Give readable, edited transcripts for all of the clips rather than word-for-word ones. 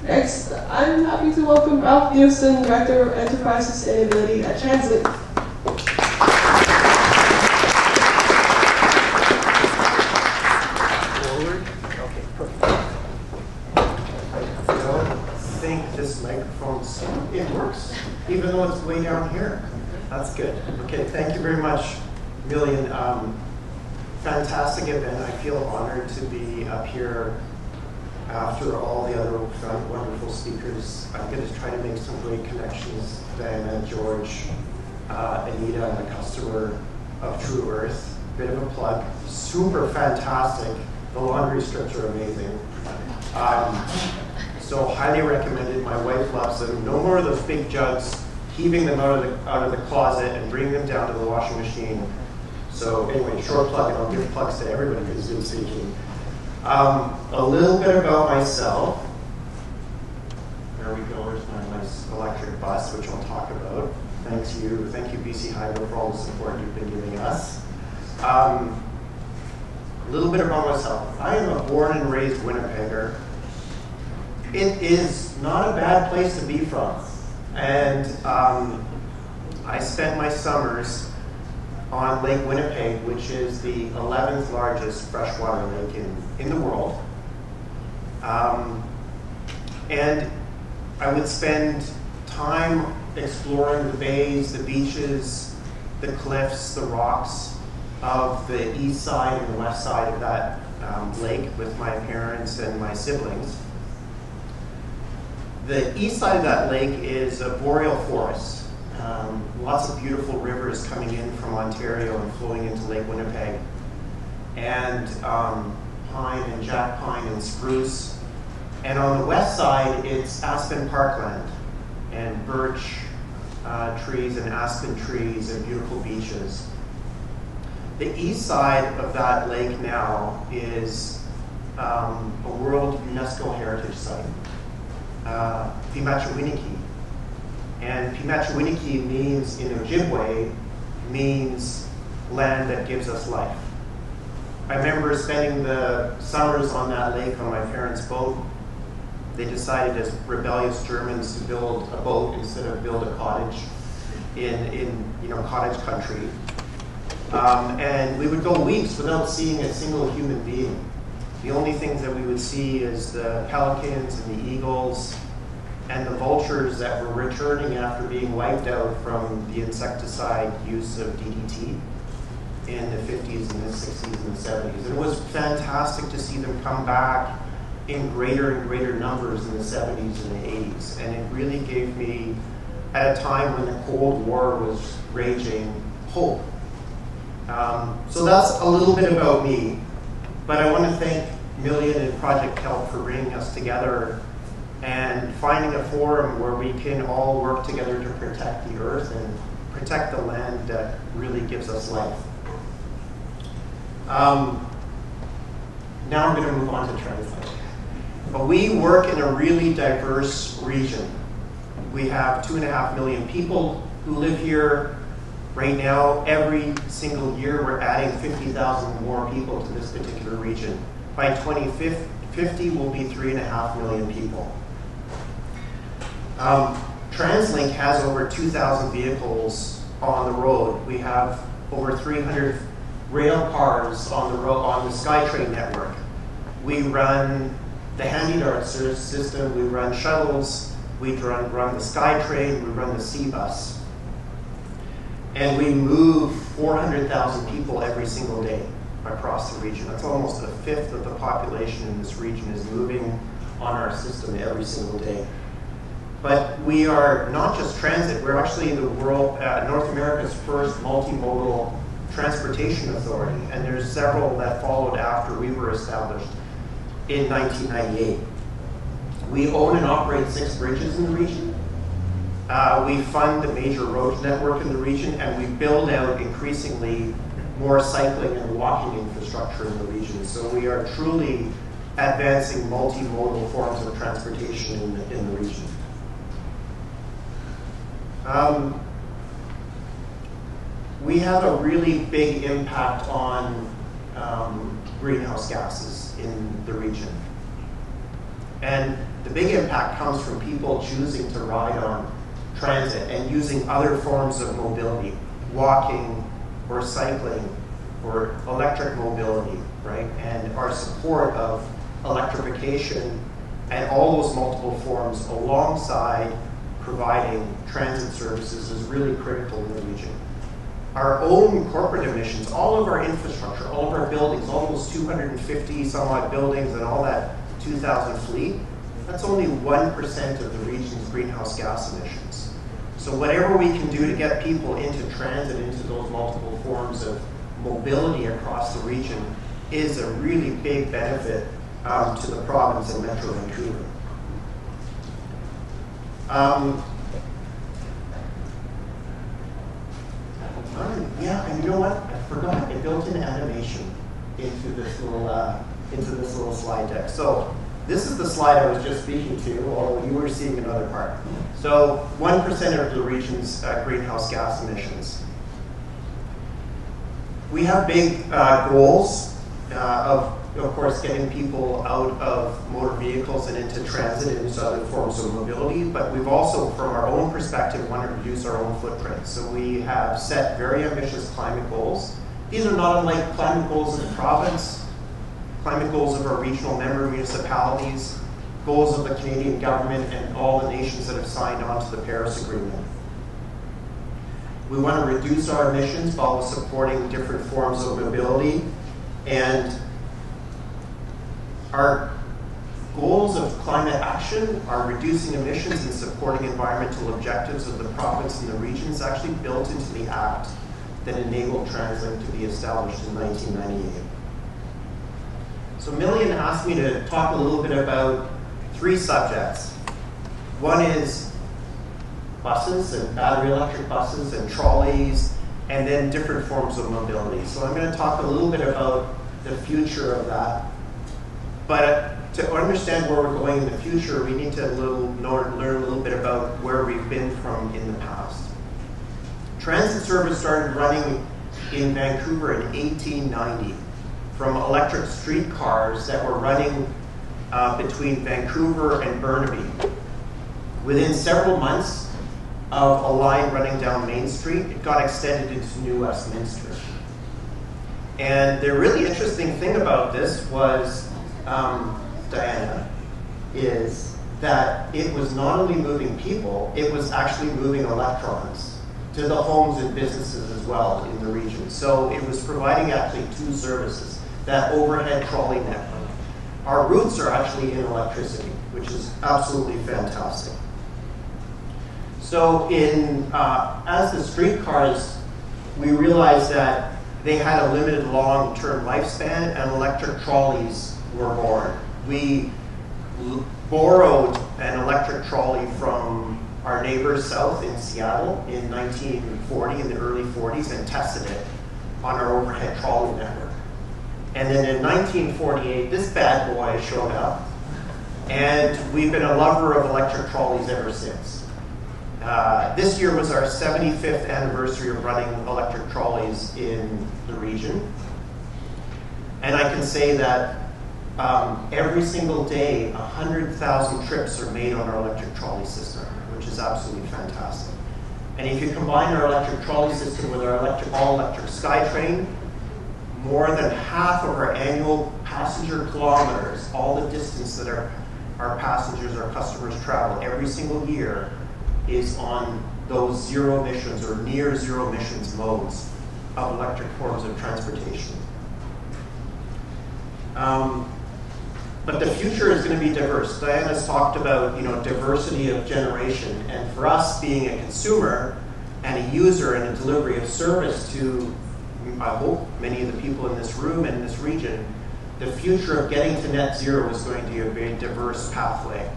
Next, I'm happy to welcome Ralf Nielsen, Director of Enterprise Sustainability at TransLink. Forward. Okay, perfect. I don't think this microphone's, it works, even though it's way down here. That's good. Okay, thank you very much, Million. Fantastic event. I feel honored to be up here after all the other wonderful speakers. I'm going to try to make some great connections. Diana, George, Anita, I'm a customer of True Earth. Bit of a plug. Super fantastic. The laundry strips are amazing. So highly recommended. My wife loves them. No more of those big jugs, heaving them out of the closet and bringing them down to the washing machine. So anyway, short plug, and I'll give plugs to everybody who's been speaking. A little bit about myself. There we go, there's my nice electric bus, which I'll talk about. Thank you BC Hydro for all the support you've been giving us. A little bit about myself. I am a born and raised Winnipegger. It is not a bad place to be from. And I spent my summers on Lake Winnipeg, which is the 11th largest freshwater lake in the world. And I would spend time exploring the bays, the beaches, the cliffs, the rocks of the east side and the west side of that lake with my parents and my siblings. The east side of that lake is a boreal forest. Lots of beautiful rivers coming in from Ontario and flowing into Lake Winnipeg. And pine and jack pine and spruce. And on the west side, it's aspen parkland and birch trees and aspen trees and beautiful beaches. The east side of that lake now is a World UNESCO Heritage Site, xʷməthkվəy. And xʷməthkվəy means, in Ojibwe, means land that gives us life. I remember spending the summers on that lake on my parents' boat. They decided as rebellious Germans to build a boat instead of build a cottage in cottage country. And we would go weeks without seeing a single human being. The only things that we would see is the pelicans and the eagles and the vultures that were returning after being wiped out from the insecticide use of DDT in the 50s and the 60s and the 70s. And it was fantastic to see them come back in greater and greater numbers in the 70s and the 80s. And it really gave me, at a time when the Cold War was raging, hope. So that's a little bit about me. But I want to thank Million and Project KELP for bringing us together and finding a forum where we can all work together to protect the earth and protect the land that really gives us life. Now I'm going to move on to TransLink. But we work in a really diverse region. We have 2.5 million people who live here. Right now, every single year, we're adding 50,000 more people to this particular region. By 2050, we'll be 3.5 million people. TransLink has over 2,000 vehicles on the road. We have over 300 rail cars on the road on the SkyTrain network. We run the Handy Dart system. We run shuttles. We run the SkyTrain. We run the C-Bus. And we move 400,000 people every single day across the region. That's almost a fifth of the population in this region is moving on our system every single day. But we are not just transit, we're actually the world, North America's first multimodal transportation authority, and there's several that followed after we were established in 1998. We own and operate 6 bridges in the region. We fund the major road network in the region, and we build out increasingly more cycling and walking infrastructure in the region. So we are truly advancing multimodal forms of transportation in the region. We have a really big impact on greenhouse gases in the region. And the big impact comes from people choosing to ride on transit and using other forms of mobility, walking or cycling or electric mobility, right? And our support of electrification and all those multiple forms alongside providing transit services is really critical in the region. Our own corporate emissions, all of our infrastructure, all of our buildings, all those 250 some odd buildings and all that 2,000 fleet, that's only 1% of the region's greenhouse gas emissions. So whatever we can do to get people into transit, into those multiple forms of mobility across the region is a really big benefit to the province and Metro Vancouver. Yeah, and you know what? I forgot. I built an animation into this little slide deck. So this is the slide I was just speaking to, although you were seeing another part. So 1% of the region's greenhouse gas emissions. We have big goals of course, getting people out of motor vehicles and into transit and into other forms of mobility, but we've also, from our own perspective, want to reduce our own footprint. So we have set very ambitious climate goals. These are not unlike climate goals of the province, climate goals of our regional member municipalities, goals of the Canadian government and all the nations that have signed on to the Paris Agreement. We want to reduce our emissions while supporting different forms of mobility, and our goals of climate action are reducing emissions and supporting environmental objectives of the province and the region is actually built into the act that enabled TransLink to be established in 1998. So Millian asked me to talk a little bit about 3 subjects. One is buses and battery electric buses and trolleys, and then different forms of mobility. So I'm going to talk a little bit about the future of that. But to understand where we're going in the future, we need to learn a little bit about where we've been from in the past. Transit service started running in Vancouver in 1890 from electric streetcars that were running between Vancouver and Burnaby. Within several months of a line running down Main Street, it got extended into New Westminster. And the really interesting thing about this was Diana, is that it was not only moving people, it was actually moving electrons to the homes and businesses as well in the region. So it was providing actually 2 services, that overhead trolley network. Our roots are actually in electricity, which is absolutely fantastic. So as the streetcars, we realized that they had a limited long-term lifespan and electric trolleys were born. We borrowed an electric trolley from our neighbors south in Seattle in 1940, in the early 40s, and tested it on our overhead trolley network. And then in 1948, this bad boy showed up, and we've been a lover of electric trolleys ever since. This year was our 75th anniversary of running electric trolleys in the region. And I can say that every single day, 100,000 trips are made on our electric trolley system, which is absolutely fantastic. And if you combine our electric trolley system with our all-electric SkyTrain, more than half of our annual passenger kilometers, all the distance that our passengers, our customers travel every single year, is on those zero emissions or near zero emissions modes of electric forms of transportation. But the future is going to be diverse. Diana's talked about, diversity of generation, and for us being a consumer and a user and a delivery of service to, I hope, many of the people in this room and in this region, the future of getting to net zero is going to be a very diverse pathway.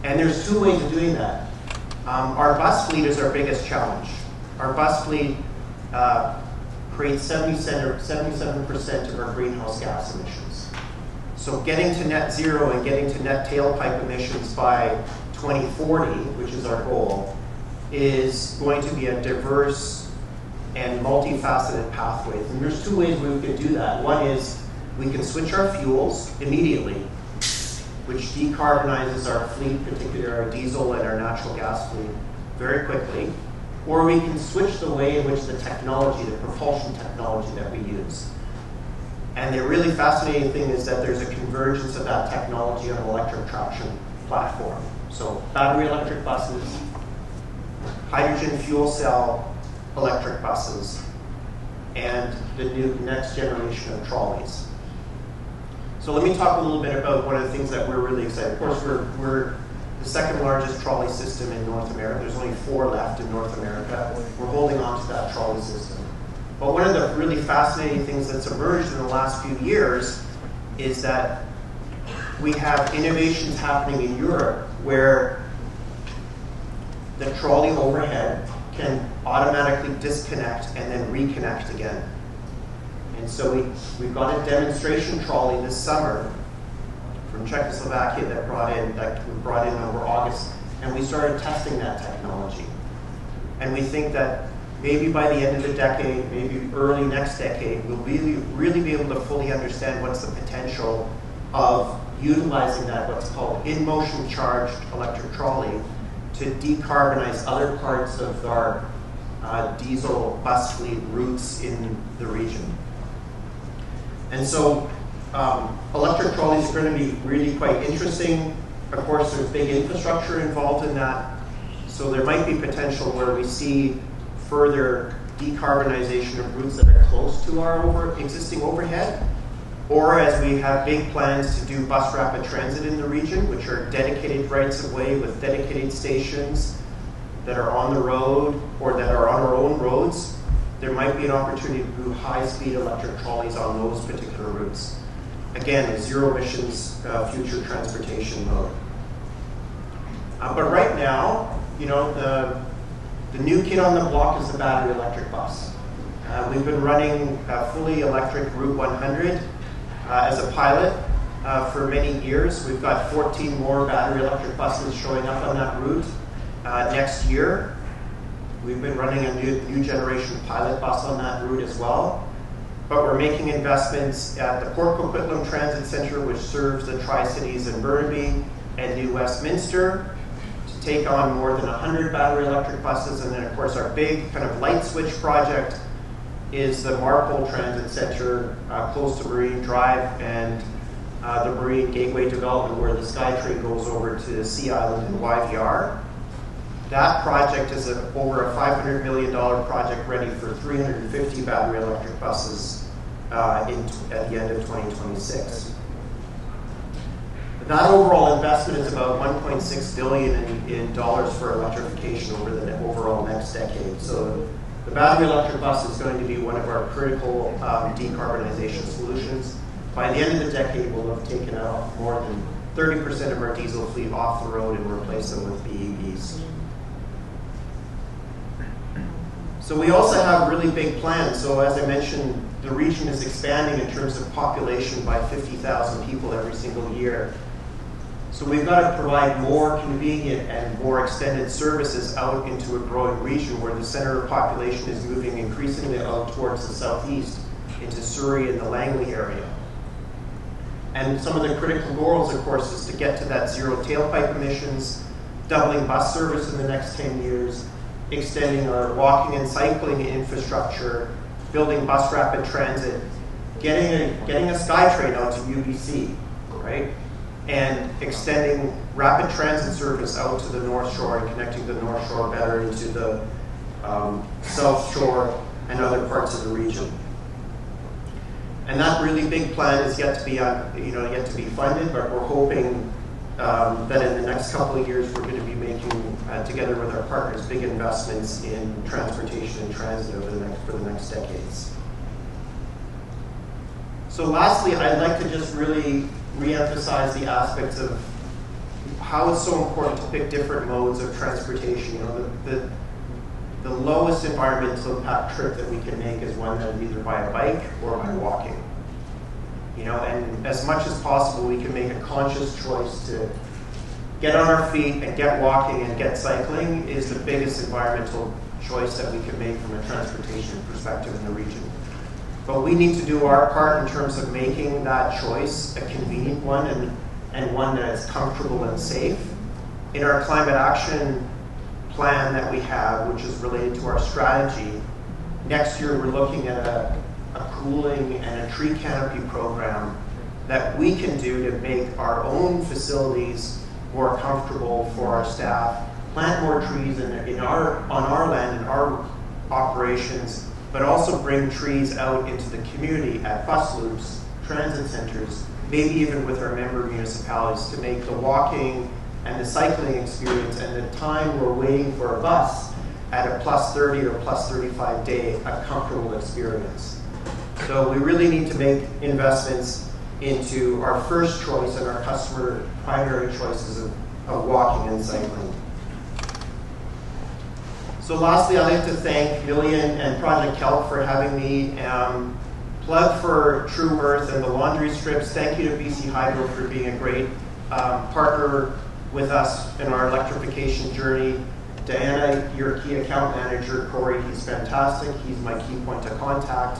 And there's 2 ways of doing that. Our bus fleet is our biggest challenge. Our bus fleet creates 77% of our greenhouse gas emissions. So getting to net zero and getting to net tailpipe emissions by 2040, which is our goal, is going to be a diverse and multifaceted pathway. And there's 2 ways we can do that. One is we can switch our fuels immediately, which decarbonizes our fleet, particularly our diesel and our natural gas fleet, very quickly. Or we can switch the way in which the technology, the propulsion technology that we use. And the really fascinating thing is that there's a convergence of that technology on an electric traction platform. So battery electric buses, hydrogen fuel cell electric buses, and the new next generation of trolleys. So let me talk a little bit about one of the things that we're really excited. Of course, we're the second largest trolley system in North America. There's only 4 left in North America. We're holding on to that trolley system. But one of the really fascinating things that's emerged in the last few years is that we have innovations happening in Europe where the trolley overhead can automatically disconnect and then reconnect again. And so we've got a demonstration trolley this summer from Czechoslovakia that we brought in over August, and we started testing that technology. And we think that maybe by the end of the decade, maybe early next decade, we'll really be able to fully understand what's the potential of utilizing that, what's called in-motion charged electric trolley, to decarbonize other parts of our diesel bus fleet routes in the region. And so electric trolleys are going to be really quite interesting. Of course, there's big infrastructure involved in that. So there might be potential where we see further decarbonization of routes that are close to our existing overhead. Or as we have big plans to do bus rapid transit in the region, which are dedicated rights of way with dedicated stations that are on the road or that are on our own roads, there might be an opportunity to do high-speed electric trolleys on those particular routes. Again, a zero emissions future transportation mode. But right now, you know, the new kid on the block is the battery electric bus. We've been running fully electric Route 100 as a pilot for many years. We've got 14 more battery electric buses showing up on that route next year. We've been running a new generation pilot bus on that route as well. But we're making investments at the Port Coquitlam Transit Centre, which serves the Tri-Cities in Burnaby and New Westminster, to take on more than 100 battery electric buses. And then, of course, our big kind of light switch project is the Marpole Transit Centre close to Marine Drive and the Marine Gateway development where the SkyTrain goes over to Sea Island and YVR. That project is over a $500 million project ready for 350 battery electric buses at the end of 2026. That overall investment is about $1.6 billion in dollars for electrification over the overall next decade. So the battery electric bus is going to be one of our critical decarbonization solutions. By the end of the decade, we'll have taken out more than 30% of our diesel fleet off the road and replaced them with BEVs. So we also have really big plans. So as I mentioned, the region is expanding in terms of population by 50,000 people every single year. So we've got to provide more convenient and more extended services out into a growing region where the center of population is moving increasingly out towards the southeast into Surrey and the Langley area. And some of the critical goals, of course, is to get to that zero tailpipe emissions, doubling bus service in the next 10 years, extending our walking and cycling infrastructure, building bus rapid transit, getting a SkyTrain out to UBC, right? And extending rapid transit service out to the North Shore and connecting the North Shore better into the South Shore and other parts of the region. And that really big plan is yet to be funded, but we're hoping that in the next couple of years we're going to be making, together with our partners, big investments in transportation and transit for the next decades. So lastly, I'd like to just really re-emphasize the aspects of how it's so important to pick different modes of transportation. You know, the lowest environmental impact trip that we can make is one that is either by a bike or by walking. You know, and as much as possible, we can make a conscious choice to get on our feet and get walking and get cycling is the biggest environmental choice that we can make from a transportation perspective in the region. But we need to do our part in terms of making that choice a convenient one, and and one that is comfortable and safe. In our climate action plan that we have, which is related to our strategy, next year we're looking at a cooling and a tree canopy program that we can do to make our own facilities more comfortable for our staff, plant more trees on our land, in our operations, but also bring trees out into the community at bus loops, transit centers, maybe even with our member municipalities, to make the walking and the cycling experience and the time we're waiting for a bus at a +30 or +35 day a comfortable experience. So we really need to make investments into our first choice and our customer primary choices of walking and cycling. So lastly, I'd like to thank Million and Project KELP for having me. Plug for True Earth and the laundry strips. Thank you to BC Hydro for being a great partner with us in our electrification journey. Diana, your key account manager. Corey, he's fantastic. He's my key point of contact.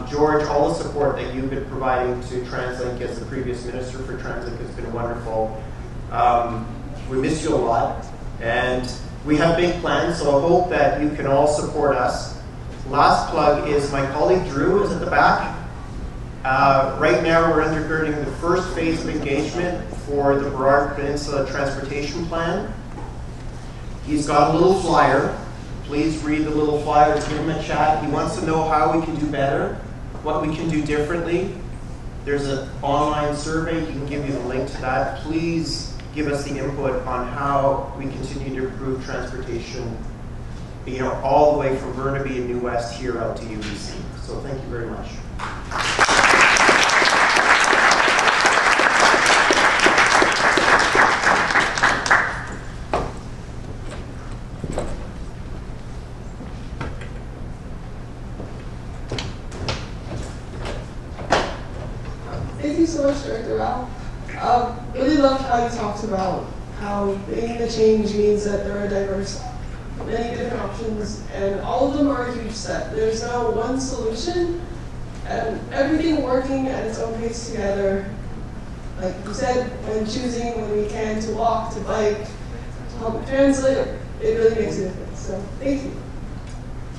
George, all the support that you've been providing to TransLink as the previous minister for TransLink has been wonderful. We miss you a lot, and we have big plans, so I hope that you can all support us. Last plug is my colleague Drew is at the back. Right now we're undergirding the first phase of engagement for the Burrard Peninsula Transportation Plan. He's got a little flyer. Please read the little flyer, give him a chat. He wants to know how we can do better, what we can do differently. There's an online survey, he can give you the link to that. Please give us the input on how we continue to improve transportation, all the way from Burnaby and New West here out to UBC. So thank you very much. Thank you so much, Director Ralf. Really loved how you talked about how making the change means that there are many different options, and all of them are a huge step. There's no one solution, and everything working at its own pace together. Like you said, when choosing when we can to walk, to bike, to public transit, it really makes a difference. So thank you.